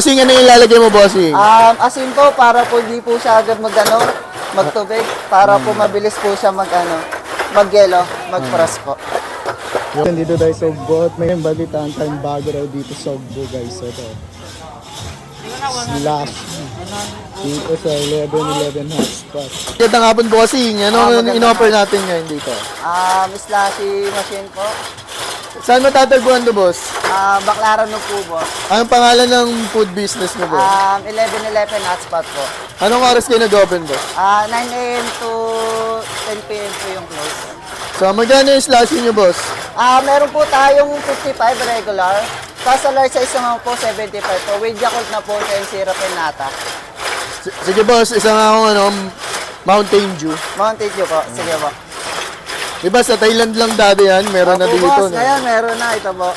Bossing, ano yung ilalagay mo, bossing? Asin po para po hindi po siya agad magtubig para po mabilis po siya mag-yelo, mag-frost po. Yung dito tayo sa Ugbo at may balitaan tayong bago raw dito sa Ugbo, guys. Ito. Slash. Dito sa 11-11 hotspot. Gandang hapon, bossing. Ano in-offer natin ngayon dito? Slushy machine po. Saan matatagpuan to, boss? Baclaran po, boss. Anong pangalan ng food business mo, boss? 11-11 hotspot po. Anong oras kayo nag-open, boss? 9 a.m. to 10 p.m. po yung close. So, magkano yung slushy nyo, boss? Meron po tayong 55 regular. Tapos sa large size naman po, 75 po. With Yakult na po and syrup and nata. Sige, boss. Isang akong Mountain Dew. Mountain Dew po. Sige po. Diba sa Thailand lang dati yan? Meron na dito. Boss, No? ngayon meron na. Ito po.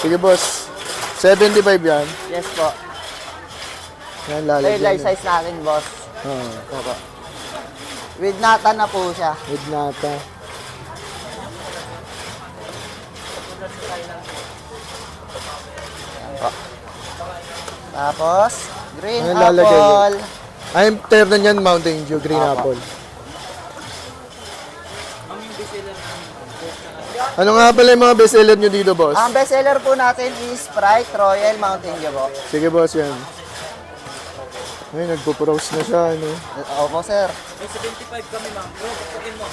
Sige, boss. 75 yan. Yes po. Yan, Ito yung lalagyan. large size natin, boss. Ito po. With nata na po siya. With nata. Tapos, green Ano lalagay apple. Ang terno niyan, Mountain Dew, green apple. Ano nga pala yung mga bestseller nyo dito, boss? Ang best seller po natin is Sprite Royal Mountain Dew po. Sige, boss, yan. Ay, nagpo-pros na siya, ano. Opo, sir. May 75 kami, ma'am. Bro, pagkakin mo.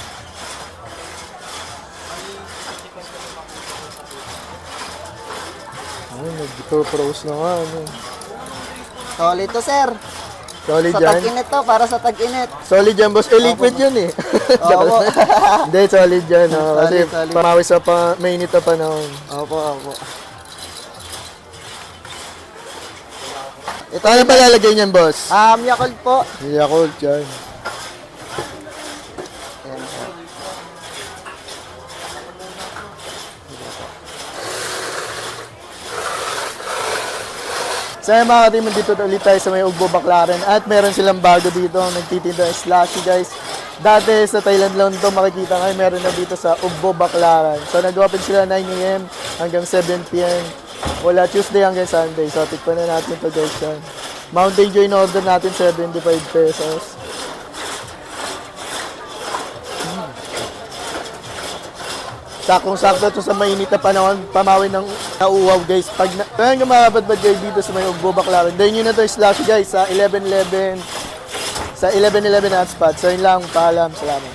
Ay, nagpo-pros na nga, ano. Solid to, sir. Solid Sa yan. tag-init to, para sa tag-init. Solid yan, boss. Eh, liquid yun, eh. Opo. Hindi, solid yan. Oh. Kasi Solid. pamawis sa mainit na panahon. Opo, opo. Ito, ano pa lalagay niyan, boss? Yakult po. Yakult yan. Ayan po. So mga katiman, dito ulit tayo sa may Ugbo Baclaran at meron silang bago dito nagtitinda ng slushy, guys. Dati sa Thailand lang ito makikita ngayon, meron na dito sa Ugbo Baclaran. So nag-open sila 9 a.m. hanggang 7 p.m. Wala Tuesday hanggang Sunday. So tikpan na natin ito, guys, yan. Mountain Dew in order natin 75 pesos. Sakong-sakto ito sa mainit na panahon, pamawin ng nauuhaw, guys. Kaya nga makabadbad kayo dito sa may Ugbo Baclaran. Dahil nyo na ito yung slushy, guys, sa 11-11 hotspot. So yun lang, paalam, salamat.